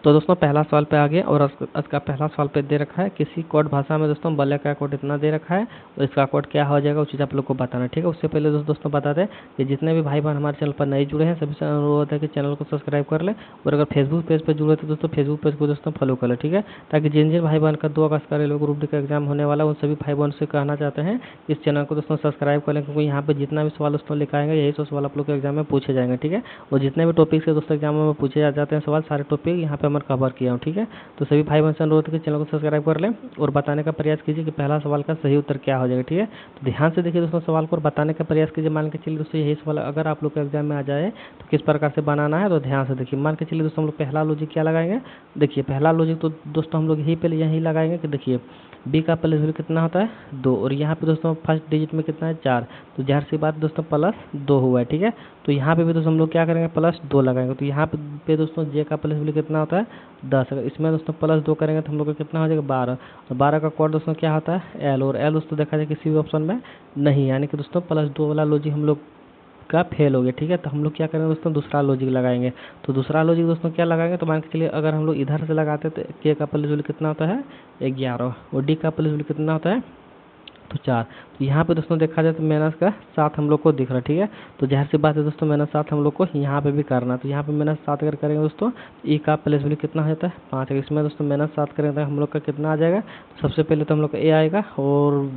तो दोस्तों पहला सवाल पे आ गया और इसका पहला सवाल पे दे रखा है किसी कोड भाषा में दोस्तों बल्ले का कोड इतना दे रखा है और इसका कोड क्या हो जाएगा, उस चीज़ आप लोग को बताना है। ठीक है, उससे पहले दोस्तों बता दें कि जितने भी भाई बहन हमारे चैनल पर नए जुड़े हैं सभी से अनुरोध है कि चैनल को सब्सक्राइब कर ले और अगर फेसबुक पेज पर जुड़े तो दोस्तों फेसबुक पेज को दोस्तों फॉलो कर ले। ठीक है, ताकि जिन जिन भाई बहन का 2 अगस्त का रेलवे ग्रुप डी का एग्जाम होने वाला है उन सभी भाई बहन से कहना चाहते हैं इस चैनल को दोस्तों सब्सक्राइब कर लें, क्योंकि यहाँ पे जितना भी सवाल दोस्तों लिखाएंगे यही सब सवाल आप लोग के एग्जाम में पूछे जाएंगे। ठीक है, और जितने भी टॉपिक से दोस्तों एग्जाम में पूछे जाते हैं सवाल सारे टॉपिक यहाँ पे मैं कवर किया हूँ। ठीक है, तो सभी भाई बहन से अनुरोध है कि चैनल को सब्सक्राइब कर लें और बताने का प्रयास कीजिए कि पहला सवाल का सही उत्तर क्या हो जाएगा। ठीक है, तो ध्यान से देखिए दोस्तों सवाल को और बताने का प्रयास कीजिए। मान के चलिए दोस्तों यही सवाल अगर आप लोग के एग्जाम में आ जाए तो किस प्रकार से बनाना है, तो ध्यान से देखिए। मान के चलिए दोस्तों हम लोग पहला लॉजिक क्या लगाएंगे, देखिए पहला लॉजिक तो दोस्तों हम लोग यही लगाएंगे कि देखिए बी का प्लस वैल्यू कितना होता है 2 और यहाँ पे दोस्तों फर्स्ट डिजिट में कितना है 4, तो ज़ाहिर सी बात दोस्तों +2 हुआ है। ठीक है, तो यहाँ पे भी दोस्तों हम लोग क्या करेंगे +2 लगाएंगे। तो यहाँ पे दोस्तों जे का प्लस वैल्यू कितना होता है 10, अगर इसमें दोस्तों +2 करेंगे तो हम लोग का कितना हो जाएगा 12, और 12 का कोड दोस्तों क्या होता है एल, और एल दोस्तों देखा जाए किसी भी ऑप्शन में नहीं, यानी कि दोस्तों +2 वाला लॉजिक हम लोग का फेल हो गया। ठीक है, तो हम लोग क्या करेंगे दोस्तों दूसरा लॉजिक लगाएंगे। तो दूसरा लॉजिक दोस्तों क्या लगाएंगे, तो मान के चलिए अगर हम लोग इधर से लगाते हैं तो के का प्लस वैल्यू कितना होता है 11 और डी का प्लस वैल्यू कितना होता है तो 4। तो यहाँ पे दोस्तों देखा जाए तो -7 हम लोग को दिख रहा है। ठीक है, तो ज़ाहिर सी बात है दोस्तों -7 हम लोग को यहाँ पे भी करना है। तो यहाँ पे -7 अगर करेंगे दोस्तों ई का प्लस वैल्यू कितना हो जाता है 5, अगर इसमें दोस्तों -7 करेंगे तो हम लोग का कितना आ जाएगा, तो सबसे पहले तो हम लोग का ए आएगा और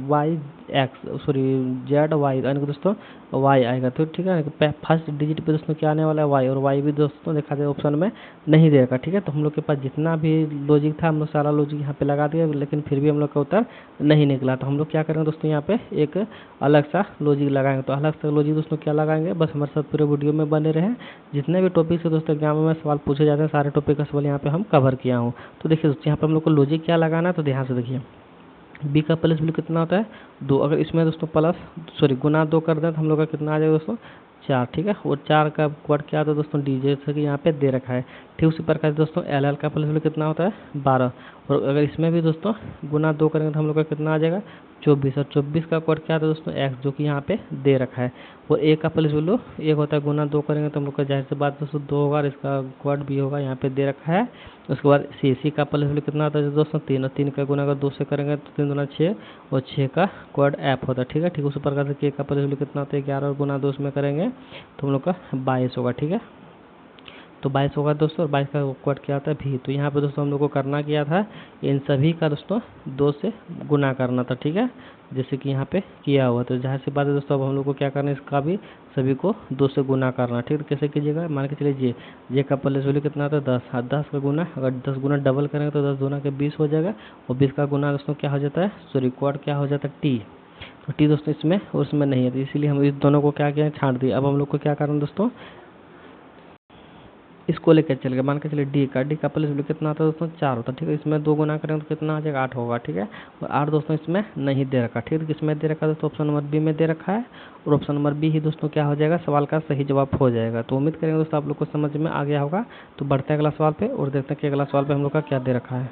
जेड वाई यानी कि दोस्तों वाई आएगा। तो ठीक है, फर्स्ट डिजिट पे दोस्तों क्या आने वाला है वाई, और वाई भी दोस्तों देखा जाए ऑप्शन में नहीं देगा। ठीक है, तो हम लोग के पास जितना भी लॉजिक था हम लोग सारा लॉजिक यहाँ पे लगा दिया, लेकिन फिर भी हम लोग का उत्तर नहीं निकला। तो हम लोग क्या करेंगे दोस्तों यहाँ पे एक अलग सा लॉजिक लगाएंगे। तो अलग सा लॉजिक दोस्तों क्या लगाएंगे, बस हमारे साथ पूरे वीडियो में बने रहें। जितने भी टॉपिक से दोस्तों एग्जाम में सवाल पूछे जाते हैं सारे टॉपिक का सवाल यहाँ पे हम कवर किया हूँ। तो देखिए दोस्तों यहाँ पे हम लोग को लॉजिक क्या लगाना है, तो ध्यान से देखिए बी का प्लस वैल्यू कितना होता है 2, अगर इसमें दोस्तों गुना 2 कर दें तो हम लोग का कितना आ जाएगा दोस्तों 4। ठीक है, और 4 का वर्ड क्या आता है दोस्तों डी, जैसे कि यहाँ पे दे रखा है। ठीक उसी प्रकार से दोस्तों एल का प्लस वैल्यू कितना होता है 12, और अगर इसमें भी दोस्तों गुना 2 करेंगे तो हम लोग का कितना आ जाएगा 24, और 24 का कोड क्या आता है दोस्तों एक्स, जो कि यहाँ पे दे रखा है। और ए का प्लस वैल्यू 1 होता है, गुना 2 करेंगे तो हम लोग का जाहिर सी बात दोस्तों 2 होगा और इसका कोड भी होगा यहाँ पे दे रखा है। उसके बाद सी का प्लस वैल्यू कितना आता है दोस्तों 3, और 3 का गुना अगर 2 से करेंगे तो 3 दूना 6 और 6 का कोड एफ होता है। ठीक है, ठीक उसी प्रकार से के का प्लस वैल्यू कितना होता है 11 और गुना 2 में करेंगे तो हम लोग का 22 होगा। ठीक है, तो 22 होगा दोस्तों, और 22 का कोड क्या आता है भी। तो यहाँ पे दोस्तों हम लोग को करना क्या था, इन सभी का दोस्तों 2 से गुना करना था। ठीक है, जैसे कि यहाँ पे किया हुआ। तो जाहिर सी बात है दोस्तों अब हम लोग को क्या करना है, इसका भी सभी को 2 से गुना करना। ठीक है, तो कैसे कीजिएगा, मान के चलिए जे का प्लस वैल्यू कितना आता है 10, 10 का गुना अगर 10 गुना डबल करेंगे तो 10 दूना के 20 हो जाएगा, और 20 का गुना दोस्तों क्या हो जाता है कोड क्या हो जाता है टी। तो टी दोस्तों इसमें और उसमें नहीं है, तो इसीलिए हम इस दोनों को क्या किया छांट दिया। अब हम लोग को क्या करना दोस्तों इसको लेकर चलेगा। मान के चलिए डी का प्लस वैल्यू कितना आता है दोस्तों 4 होता है। ठीक है, इसमें 2 गुना करेंगे तो कितना आ जाएगा 8 होगा। ठीक है, और 8 दोस्तों इसमें नहीं दे रखा। ठीक है, तो किसमें दे रखा है दोस्तों ऑप्शन नंबर बी में दे रखा है, और ऑप्शन नंबर बी ही दोस्तों क्या हो जाएगा सवाल का सही जवाब हो जाएगा। तो उम्मीद करेंगे दोस्तों आप लोग को समझ में आ गया होगा। तो बढ़ते हैं अगला सवाल पे और देखते हैं कि अगला सवाल पे हम लोग का क्या दे रखा है।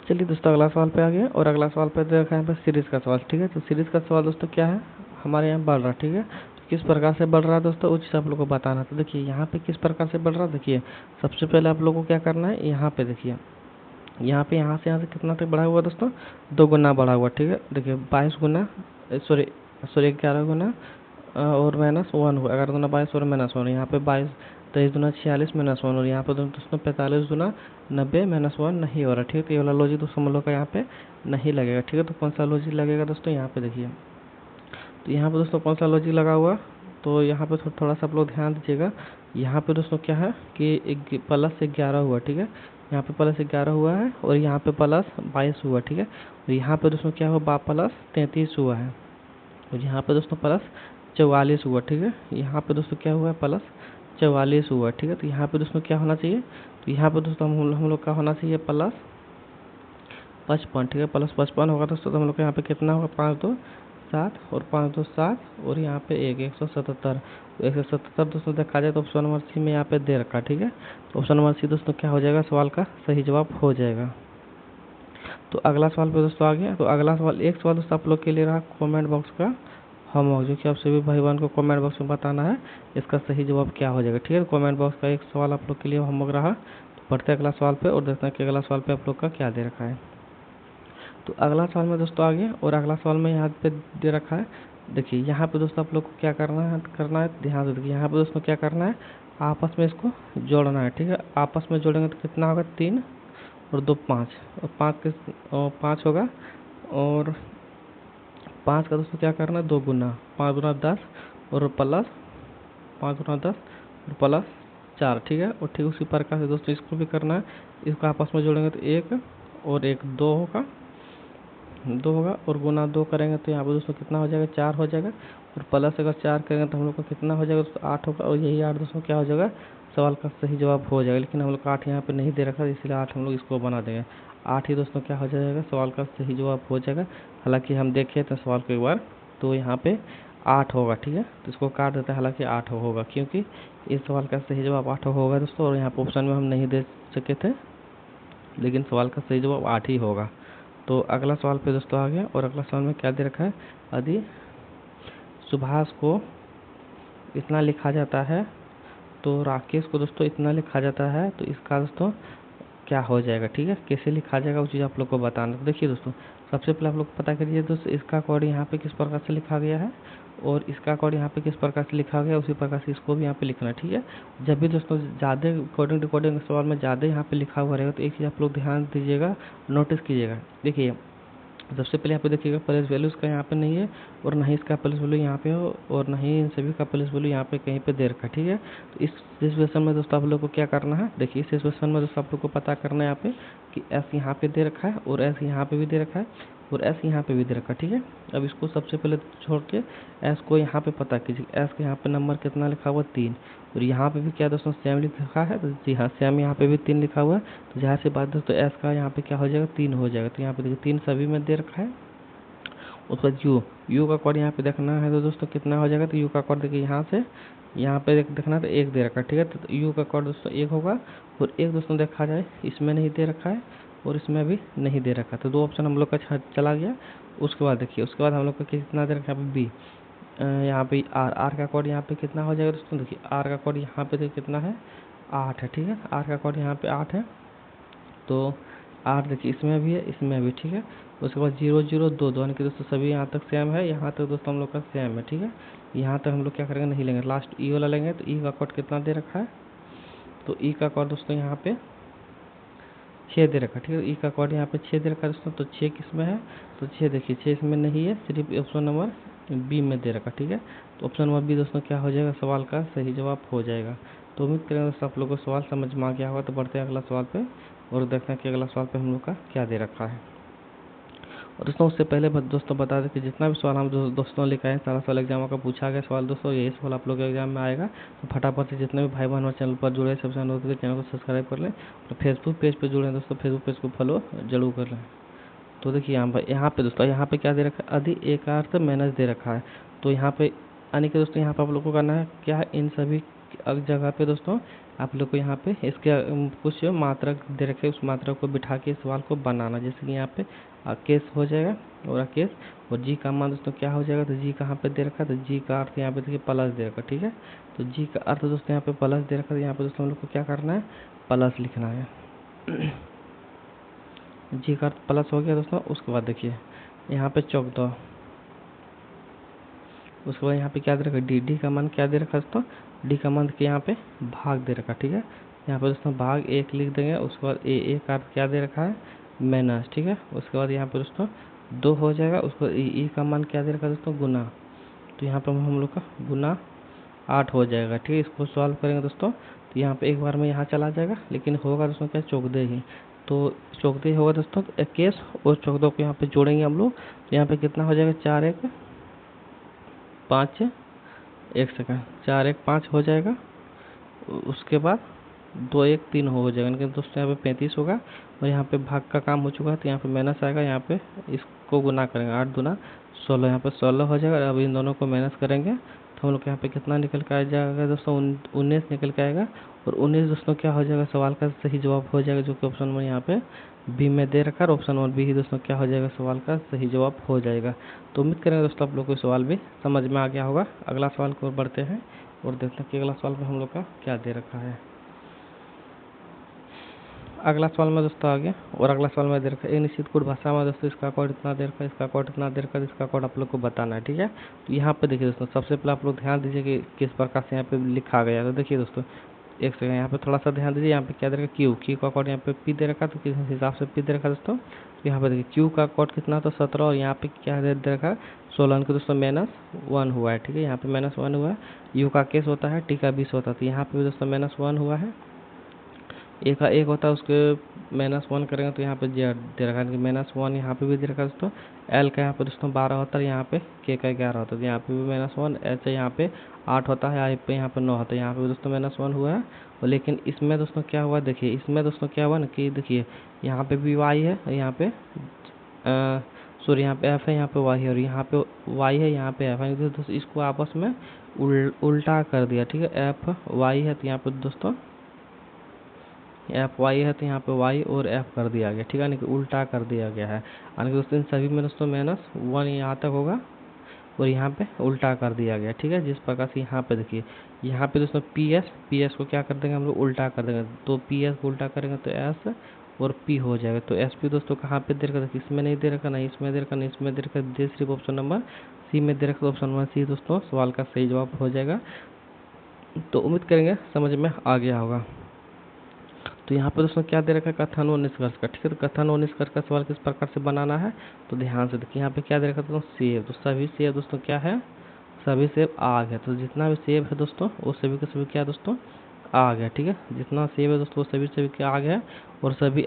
चलिए दोस्तों अगला सवाल पे आ गया, और अगला सवाल पे दे रखा है सीरीज का सवाल। ठीक है, तो सीरीज का सवाल दोस्तों क्या है हमारे यहाँ बढ़ रहा। ठीक है, किस प्रकार से बढ़ रहा है दोस्तों, उस आप लोग को बताना। तो देखिए यहाँ पे किस प्रकार से बढ़ रहा है, देखिए सबसे पहले आप लोगों को क्या करना है, यहाँ पे देखिए यहाँ से कितना तक बढ़ा हुआ दोस्तों 2 गुना बढ़ा हुआ। ठीक है, देखिए 22 गुना 11 गुना और -1 हुआ, 11 गुना 22 और -1, यहाँ पे 22 23 गुना 46 -1, और यहाँ पे दोस्तों 45 गुना 90 -1 नहीं हो रहा। ठीक है, तो ये वाला लॉजिक दोस्तों हम लोग का यहाँ पे नहीं लगेगा। ठीक है, तो कौन सा लॉजिक लगेगा दोस्तों, यहाँ पे देखिए। तो यहाँ पे दोस्तों कौन सा लॉजिक लगा हुआ, तो यहाँ पे थोड़ा सा आप लोग ध्यान दीजिएगा। यहाँ पे दोस्तों क्या है कि +11 हुआ। ठीक है, यहाँ पे +11 हुआ है, और यहाँ पे +22 हुआ। ठीक है, और यहाँ पे दोस्तों क्या हुआ +33 हुआ है, और यहाँ पे दोस्तों +44 हुआ। ठीक है, यहाँ पे दोस्तों क्या हुआ +44 हुआ। ठीक है, तो यहाँ पे दोस्तों क्या होना चाहिए, तो यहाँ पे दोस्तों हम लोग का होना चाहिए +55। ठीक है, +55 होगा दोस्तों, तो हम लोग का यहाँ पे कितना होगा 5 2 7 और 5 2 7, और यहाँ पे 177। 177 दोस्तों देखा जाए तो ऑप्शन नंबर सी में यहाँ पे दे रखा। ठीक है, तो ऑप्शन नंबर सी दोस्तों क्या हो जाएगा सवाल का सही जवाब हो जाएगा। तो अगला सवाल पे दोस्तों आ गया। तो अगला सवाल एक सवाल दोस्तों आप लोग के लिए रहा कमेंट बॉक्स का होमवर्क, जो कि आप सभी भाई बहन को कमेंट बॉक्स में बताना है इसका सही जवाब क्या हो जाएगा। ठीक है, कमेंट बॉक्स का एक सवाल आप लोग के लिए होमवर्क रहा। तो बढ़ते हैं अगला सवाल पे और देखते हैं कि अगला सवाल पे आप लोग का क्या दे रखा है। तो अगला सवाल में दोस्तों आगे और अगला सवाल में यहाँ पे दे रखा है। देखिए यहाँ पे दोस्तों आप लोग को क्या करना है ध्यान से देखिए। यहाँ पे दोस्तों क्या करना है, आपस में इसको जोड़ना है। ठीक है, आपस में जोड़ेंगे तो कितना होगा, 3 और 2 5 और 5 होगा। और 5 का दोस्तों क्या करना है, 2 गुना 5 गुना 10 और प्लस 5 गुना 10 और प्लस 4। ठीक है, और ठीक उसी प्रकार से दोस्तों इसको भी करना है। इसको आपस में जोड़ेंगे तो 1 और 1 2 होगा और गुना 2 करेंगे तो यहाँ पर दोस्तों कितना हो जाएगा, 4 हो जाएगा। और प्लस अगर 4 करेंगे तो हम लोग को कितना हो जाएगा दोस्तों, 8 होगा। और यही 8 दोस्तों क्या हो जाएगा, सवाल का सही जवाब हो जाएगा। लेकिन हम लोग का 8 यहाँ पे नहीं दे रखा, इसलिए 8 हम लोग इसको बना देंगे। 8 ही दोस्तों क्या हो जाएगा, सवाल का सही जवाब हो जाएगा। हालांकि हम देखें तो सवाल को एक बार, तो यहाँ पे 8 होगा। ठीक है, तो इसको काट देते हैं। हालांकि 8 होगा क्योंकि इस सवाल का सही जवाब 8 होगा दोस्तों। और यहाँ पे ऑप्शन में हम नहीं दे सके थे, लेकिन सवाल का सही जवाब 8 ही होगा। तो अगला सवाल पे दोस्तों आ गया और अगला सवाल में क्या दे रखा है, यदि सुभाष को इतना लिखा जाता है तो राकेश को दोस्तों इतना लिखा जाता है, तो इसका दोस्तों क्या हो जाएगा। ठीक है, कैसे लिखा जाएगा वो चीज़ आप लोग को बताना। तो देखिए दोस्तों, सबसे पहले आप लोग पता करिए दोस्तों इसका कोड यहाँ पे किस प्रकार से लिखा गया है और इसका कोड यहाँ पे किस प्रकार से लिखा गया है, उसी प्रकार से इसको भी यहाँ पे लिखना है। ठीक है, जब भी दोस्तों ज़्यादा कोडिंग डिकोडिंग सवाल में ज़्यादा यहाँ पे लिखा हुआ रहेगा तो एक चीज़ आप लोग ध्यान दीजिएगा, नोटिस कीजिएगा। देखिए सबसे पहले यहाँ पे देखिएगा, प्लेस वैल्यू इसका यहाँ पे नहीं है और ना ही इसका प्लेस वैल्यू यहाँ पे हो और ना ही इन सभी का प्लेस वैल्यू यहाँ पे कहीं पे दे रखा है। ठीक है, तो इस सिचुएशन में दोस्तों आप लोग को क्या करना है, देखिए इस सिचुएशन में दोस्तों आप लोग को पता करना है यहाँ पे कि एस यहाँ पे दे रखा है और एस यहाँ पे भी दे रखा है और एस यहाँ पे भी दे रखा है। ठीक है, अब इसको सबसे पहले छोड़ के एस को यहाँ पे पता कीजिए। एस के यहाँ पे नंबर कितना लिखा हुआ, 3। और यहाँ पे भी क्या दोस्तों सेम लिखा है, तो जी हाँ सेम यहाँ पे भी 3 लिखा हुआ है। तो जहाँ से बात दोस्तों एस का यहाँ पे क्या हो जाएगा, 3 हो जाएगा। तो यहाँ पे देखिए 3 सभी में दे रखा है। उसके बाद यू का कोड यहाँ पे देखना है तो दोस्तों कितना हो जाएगा, तो यू का कोड देखिए यहाँ से यहाँ पे देखना है तो 1 दे रखा है। ठीक है, तो यू का कोड दोस्तों 1 होगा। और 1 दोस्तों देखा जाए इसमें नहीं दे रखा है और इसमें भी नहीं दे रखा, तो 2 ऑप्शन हम लोग का चला गया। उसके बाद देखिए, उसके बाद हम लोग का कितना दे रखा है, यहाँ पे बी, यहाँ पे आर का कोड यहाँ पे कितना हो जाएगा दोस्तों, देखिए आर का कोड यहाँ पे देखिए कितना है, 8 है। ठीक है, आर का कोड यहाँ पे 8 है। तो 8 देखिए इसमें भी है, इसमें भी। ठीक है, उसके बाद 0 0 2 2 यानी कि दोस्तों सभी यहाँ तक सेम है, यहाँ तक दोस्तों हम लोग का सेम है। ठीक है, यहाँ तक हम लोग क्या करेंगे, नहीं लेंगे, लास्ट ई वाला लेंगे। तो ई का कोड कितना दे रखा है, तो ई का कोड दोस्तों यहाँ पे 6 दे रखा है। ठीक है, ई का कोड यहाँ पे 6 दे रखा है दोस्तों। तो 6 किस में है, तो 6 देखिए 6 इसमें नहीं है, सिर्फ ऑप्शन नंबर बी में दे रखा। ठीक है, तो ऑप्शन नंबर बी दोस्तों क्या हो जाएगा, सवाल का सही जवाब हो जाएगा। तो उम्मीद करेंगे दोस्तों आप लोगों को सवाल समझ में आ गया होगा। तो बढ़ते हैं अगला सवाल पे और देखते हैं कि अगला सवाल पे हम लोग का क्या दे रखा है। और दोस्तों उससे पहले दोस्तों बता दें कि जितना भी सवाल हम दोस्तों लेकर आए सारा सवाल एग्जाम का पूछा गया सवाल दोस्तों, यही सवाल आप लोग के एग्जाम में आएगा। तो फटाफट से जितने भी भाई बहन हमारे चैनल पर जुड़े सबसे अनुरोध है चैनल को सब्सक्राइब कर लें और फेसबुक पेज पर जुड़े हैं दोस्तों, फेसबुक पेज को फॉलो जरूर कर लें। तो देखिए यहाँ पे दोस्तों यहाँ पे क्या दे रखा है, अधि एकार्थ मैनस दे रखा है। तो यहाँ पे यानी कि दोस्तों यहाँ पे आप लोग को करना है क्या है, इन सभी जगह पे दोस्तों आप लोग को यहाँ पे इसके कुछ मात्रक दे रखे, उस मात्रक को बिठा के सवाल को बनाना। जैसे कि यहाँ पे केस हो जाएगा और अकेस और जी का मान दोस्तों क्या हो जाएगा, तो जी कहाँ पे दे रखा है, तो जी का अर्थ यहाँ पे देखिए प्लस दे रखा। ठीक है, तो जी का अर्थ दोस्तों यहाँ पे प्लस दे रखा है। यहाँ पे दोस्तों हम लोग को क्या करना है, प्लस लिखना है। जी का अर्थ प्लस हो गया दोस्तों। उसके बाद देखिए यहाँ पे 14, उसके बाद यहाँ पे क्या दे रखा, डी, डी का मान क्या दे रखा दोस्तों, डी का मान के यहाँ पे भाग दे रखा। ठीक है, यहाँ पे दोस्तों भाग 1 लिख देंगे। उसके बाद ए का अर्थ क्या दे रखा है, माइनस। ठीक है, उसके बाद यहाँ पे दोस्तों 2 हो जाएगा। उसके बाद ई का मान क्या दे रखा दोस्तों, गुना। तो यहाँ पर हम लोग का गुना 8 हो जाएगा। ठीक है, इसको सॉल्व करेंगे दोस्तों तो यहाँ पे एक बार में यहाँ चला जाएगा, लेकिन होगा दोस्तों क्या, चौगदे ही। तो चौगदे होगा दोस्तों, 21 और 14 को यहाँ पे जोड़ेंगे हम लोग। तो यहाँ पे कितना हो जाएगा, 4 1 5, 1 सेकंड, 4 1 5 हो जाएगा। उसके बाद 2 1 3 हो जाएगा, लेकिन दोस्तों यहाँ पे 35 होगा और यहाँ पे भाग का काम हो चुका है। तो यहाँ पे माइनस आएगा, यहाँ पे इसको गुना करेंगे, 8 दूना 16, यहाँ पे 16 हो जाएगा। अब इन दोनों को माइनस करेंगे तो हम लोग यहाँ पे कितना निकल के आ जाएगा दोस्तों, 19 निकल के आएगा। और 19 दोस्तों क्या हो जाएगा, सवाल का सही जवाब हो जाएगा, जो कि ऑप्शन नंबर यहाँ पे बी में दे रखा है। ऑप्शन नंबर बी ही दोस्तों क्या हो जाएगा, सवाल का सही जवाब हो जाएगा। तो उम्मीद करेंगे दोस्तों आप लोग को सवाल भी समझ में आ गया होगा। अगला सवाल को बढ़ते हैं और देखते हैं कि अगला सवाल में हम लोग का क्या दे रखा है। अगला सवाल में दोस्तों आगे, और अगला सवाल में दे रखा है एक निश्चित कोड भाषा में दोस्तों इसका कोड इतना दे रखा है, इसका कोड इतना दे रखा है, इसका कोड आप लोग को बताना है। ठीक है, तो यहाँ पे देखिए दोस्तों, सबसे पहले आप लोग ध्यान दीजिए कि किस प्रकार से यहाँ पे लिखा गया है। तो देखिए दोस्तों, एक सेकंड यहाँ पे थोड़ा सा ध्यान दीजिए। यहाँ पे क्या दे रखा है, क्यू का कोड यहाँ पे पी दे रखा है, तो किस हिसाब से पी दे रखा है दोस्तों। तो यहाँ पे देखिए क्यू का कोड कितना, तो 17, और यहाँ पे क्या दे रखा है 16 के दोस्तों -1 हुआ है। ठीक है, यहाँ पे -1 हुआ है। यू का केस होता है, टी का 20 होता है, तो यहाँ पे भी दोस्तों -1 हुआ है। ए का 1 होता है, उसके -1 करेंगे तो यहाँ पे दे रखा है कि -1 यहाँ पे भी दे रखा है दोस्तों। एल का यहाँ पे दोस्तों 12 होता है, यहाँ पे के का 11 होता है, तो यहाँ पे भी -1। एच यहाँ पे 8 होता है, आई पे यहाँ पे 9 होता है, यहाँ पे दोस्तों -1 हुआ है। और लेकिन इसमें दोस्तों क्या हुआ, देखिए इसमें दोस्तों क्या हुआ ना कि देखिए यहाँ पे भी वाई है, यहाँ पे सॉरी यहाँ पे एफ है, यहाँ पे वाई है, और यहाँ पे वाई है, यहाँ पे एफ है। दोस्तों इसको आपस में उल्टा कर दिया। ठीक है, एफ वाई है तो यहाँ पे दोस्तों एफ वाई है, तो यहाँ पे वाई और एफ कर दिया गया। ठीक है, यानी कि उल्टा कर दिया गया है। यानी कि दोस्तों इन सभी में दोस्तों -1 यहाँ तक होगा और यहाँ पे उल्टा कर दिया गया। ठीक है, जिस प्रकार से यहाँ पे देखिए, यहाँ पे दोस्तों पी एस को क्या कर देंगे हम लोग, उल्टा कर देंगे। तो पी एस को उल्टा करेंगे तो एस और पी हो जाएगा। तो एस पी दोस्तों कहाँ पे दे रखा था, इसमें नहीं दे रखा, ना इसमें दे रखा, ना इसमें दे रखा, दे सिर्फ ऑप्शन नंबर सी में दे रखा। ऑप्शन नंबर सी दोस्तों सवाल का सही जवाब हो जाएगा। तो उम्मीद करेंगे समझ में आ गया होगा। तो यहाँ पे दोस्तों क्या दे रखा है, कथन और निष्कर्ष का। ठीक है, तो कथन और निष्कर्ष का सवाल किस प्रकार से बनाना है, तो ध्यान से देखिए। यहाँ पे क्या दे रखा है दोस्तों, सेब। तो सभी सेब दोस्तों क्या है, सभी सेब आग है। तो जितना भी सेब है दोस्तों वो सभी के सभी क्या है दोस्तों, आग है। ठीक है, जितना सेब है दोस्तों वो सभी सभी क्या आग है, और सभी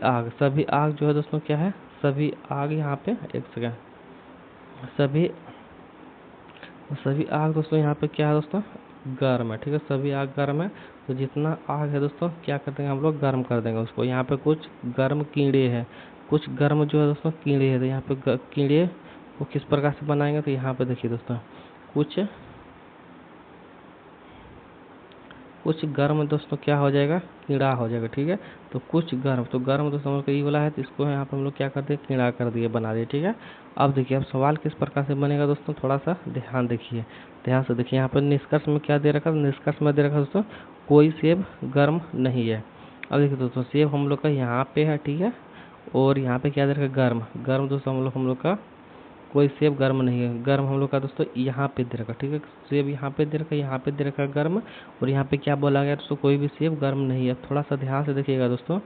आग जो है दोस्तों क्या है, सभी आग। यहाँ पे एक सेकंड, सभी सभी आग दोस्तों यहाँ पे क्या है दोस्तों, गर्म है। ठीक है, सभी आग गर्म है। तो जितना आग है दोस्तों क्या कर देंगे हम लोग, गर्म कर देंगे उसको। यहाँ पे कुछ गर्म कीड़े हैं, कुछ गर्म जो है दोस्तों कीड़े हैं। तो यहाँ पे कीड़े को किस प्रकार से बनाएंगे, तो यहाँ पे देखिए दोस्तों, कुछ गर्म दोस्तों क्या हो जाएगा, कीड़ा हो जाएगा। ठीक है, तो कुछ गर्म, तो गर्म दोस्तों हम लोग ई वाला है, तो इसको यहाँ पर हम लोग क्या कर दिए, कीड़ा कर दिए, बना दिए। ठीक है, अब देखिए अब सवाल किस प्रकार से बनेगा दोस्तों, थोड़ा सा ध्यान देखिए, ध्यान से देखिए। यहाँ पर निष्कर्ष में क्या दे रखा है, निष्कर्ष में दे रखा दोस्तों कोई सेब गर्म नहीं है। अब देखिए दोस्तों सेब हम लोग का यहाँ पे है। ठीक है, और यहाँ पे क्या दे रखा है, गर्म। गर्म दोस्तों हम लोग का कोई सेब गर्म नहीं है। गर्म हम लोग का दोस्तों यहाँ पे दे रखा। ठीक है, सेब यहाँ पे दे रखा, यहाँ पे दे रखा गर्म, और यहाँ पे क्या बोला गया दोस्तों, कोई भी सेब गर्म नहीं है। थोड़ा सा ध्यान से देखिएगा दोस्तों,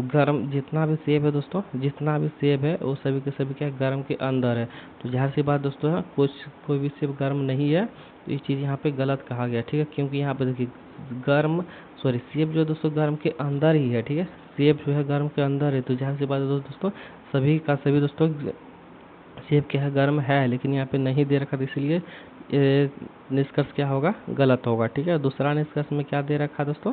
गर्म जितना भी सेब है दोस्तों, जितना भी सेब है वो सभी के सभी क्या गर्म के अंदर है। तो ज़ाहिर सी बात दोस्तों है, कोई भी सेब गर्म नहीं है। तो ये चीज़ यहाँ पे गलत कहा गया। ठीक है, क्योंकि यहाँ पे देखिए सेब जो है दोस्तों गर्म के अंदर ही है। ठीक है, सेब जो है गर्म के अंदर है। तो ज़ाहिर सी बात है दोस्तों, सभी का सभी दोस्तों सेब क्या है, गर्म है, लेकिन यहाँ पे नहीं दे रखा, इसलिए निष्कर्ष क्या होगा, गलत होगा। ठीक है, दूसरा निष्कर्ष में क्या दे रखा दोस्तों,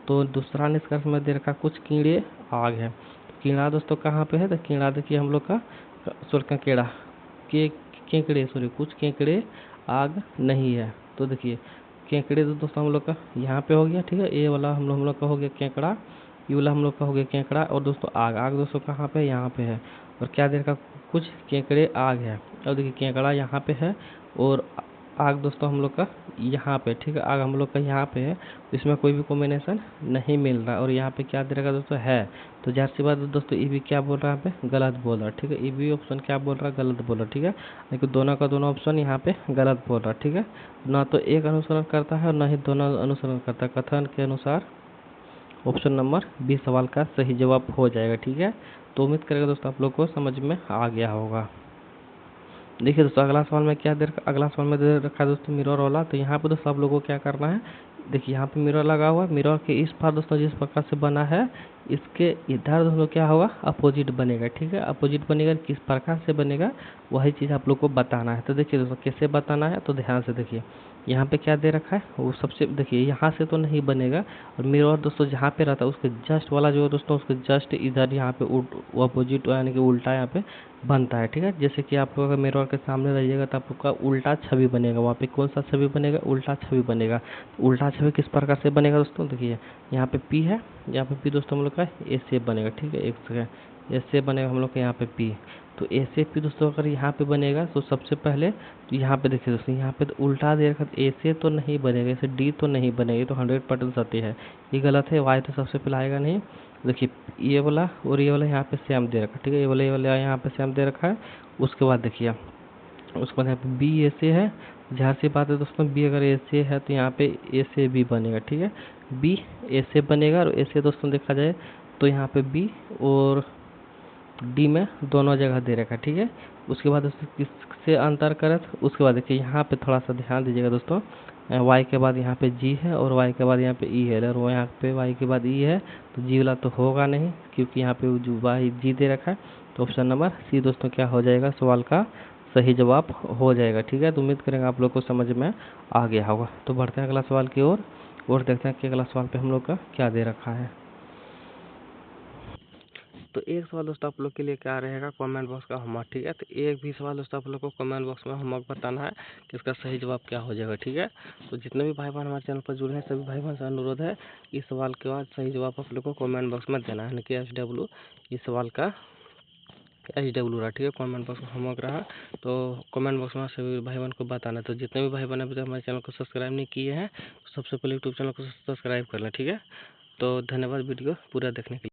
तो दूसरा निष्कर्ष में दे रखा कुछ कीड़े आग है। तो कीड़ा दोस्तों कहाँ पे है, तो कीड़ा देखिए हम लोग का कीड़ा के केकड़े सॉरी कुछ केकड़े आग नहीं है। तो देखिए केकड़े तो दोस्तों हम लोग का यहाँ पे हो गया। ठीक है, ए वाला हम लोग का हो गया केकड़ा, ये वाला हम लोग का हो गया केकड़ा, और दोस्तों आग दोस्तों कहाँ पे, यहाँ पे है। और क्या दे रखा, कुछ केकड़े आग है। और देखिए केकड़ा यहाँ पे है और आग दोस्तों हम लोग का यहाँ पे। ठीक है, आग हम लोग का यहाँ पे है, तो इसमें कोई भी कॉम्बिनेशन नहीं मिल रहा। और यहाँ पे क्या दे रखा दोस्तों, है। तो ज़ाहिर सी बात है दोस्तों ये भी क्या बोल रहा है, यहाँ पे गलत बोल रहा है। ठीक है, ये भी ऑप्शन क्या बोल रहा है, गलत बोल रहा है। ठीक है, लेकिन दोनों का दोनों ऑप्शन यहाँ पे गलत बोल रहा है। ठीक है, ना तो एक अनुसरण करता है और ना ही दोनों अनुसरण करता है। कथन के अनुसार ऑप्शन नंबर बी सवाल का सही जवाब हो जाएगा। ठीक है, तो उम्मीद करेगा दोस्तों आप लोग को समझ में आ गया होगा। देखिए दोस्तों अगला सवाल में क्या दे रखा, अगला सवाल में दे रखा है दोस्तों मिरर वाला। तो यहाँ पे दोस्तों आप लोगों को क्या करना है, देखिए यहाँ पे मिरर लगा हुआ है, मिरर के इस पार दोस्तों जिस प्रकार से बना है, इसके इधर दोस्तों क्या होगा, अपोजिट बनेगा। ठीक है, अपोजिट बनेगा, किस प्रकार से बनेगा वही चीज़ आप लोग को बताना है। तो देखिए दोस्तों कैसे बताना है, तो ध्यान से देखिए। यहाँ पे क्या दे रखा है, वो सबसे देखिए यहाँ से तो नहीं बनेगा, और मिरर दोस्तों जहाँ पे रहता है उसके जस्ट वाला जो है दोस्तों, उसके जस्ट इधर यहाँ पे अपोजिट यानी कि उल्टा यहाँ पे बनता है। ठीक है, जैसे कि आप लोग अगर मिरर के सामने रहिएगा तो आप लोग का उल्टा छवि बनेगा। वहाँ पे कौन सा छवि बनेगा, उल्टा छवि बनेगा। तो उल्टा छवि किस प्रकार से बनेगा दोस्तों, देखिए यहाँ पे पी है, यहाँ पे पी दोस्तों हम लोग का ऐसे बनेगा। ठीक है, एक सेकंड, ऐसे बनेगा हम लोग का यहाँ पे पी। तो ऐसे पी दोस्तों अगर यहाँ पे बनेगा तो सबसे पहले तो यहाँ पे देखिए दोस्तों, यहाँ पे तो उल्टा दे रखा, ऐसे तो नहीं बनेगा, ऐसे डी तो नहीं बनेगा, तो 100% सत्य है, ये गलत है। वाई तो सबसे पहले आएगा नहीं, देखिए ये वाला और ये वाला यहाँ पे सेम दे रखा है, ठीक है। ये वाला यहाँ पे सेम दे रखा है। उसके बाद देखिए, उसके बाद यहाँ पे बी ए से है। ज़ाहिर सी बात है दोस्तों, बी अगर ए से है तो यहाँ पे ए से बी बनेगा, ठीक है। बी ए से बनेगा और ए से दोस्तों देखा जाए तो यहाँ पे बी और डी में दोनों जगह दे रखा है, ठीक है। उसके बाद दोस्तों किससे अंतर करें तो उसके बाद देखिए यहाँ पे थोड़ा सा ध्यान दीजिएगा दोस्तों। वाई के बाद यहाँ पे जी है और वाई के बाद यहाँ पे ई है, और वो यहाँ पे वाई के बाद ई है तो जी वाला तो होगा नहीं, क्योंकि यहाँ पे जो वाई जी दे रखा है। तो ऑप्शन नंबर सी दोस्तों क्या हो जाएगा, सवाल का सही जवाब हो जाएगा, ठीक है। तो उम्मीद करेंगे आप लोग को समझ में आ गया होगा। तो बढ़ते हैं अगला सवाल की ओर और देखते हैं कि अगला सवाल पे हम लोग का क्या दे रखा है। तो एक सवाल दोस्तों आप लोग के लिए क्या रहेगा, कमेंट बॉक्स का होमवर्क, ठीक है। तो एक भी सवाल दोस्तों आप लोग को कमेंट बॉक्स में होमवर्क बताना है कि इसका सही जवाब क्या हो जाएगा, ठीक है। तो जितने भी भाई बहन हमारे चैनल पर जुड़े हैं सभी भाई बहन से अनुरोध है, इस सवाल के बाद सही जवाब आप लोग को कमेंट बॉक्स में देना है, यानी कि HW इस सवाल का HW रहा, ठीक है। कमेंट बॉक्स में होमवर्क रहा, तो कमेंट बॉक्स में सभी भाई बहन को बताना है। तो जितने भी भाई बहन अभी तक हमारे चैनल को सब्सक्राइब नहीं किए हैं तो सबसे पहले यूट्यूब चैनल को सब्सक्राइब कर लें, ठीक है। तो धन्यवाद वीडियो पूरा देखने के लिए।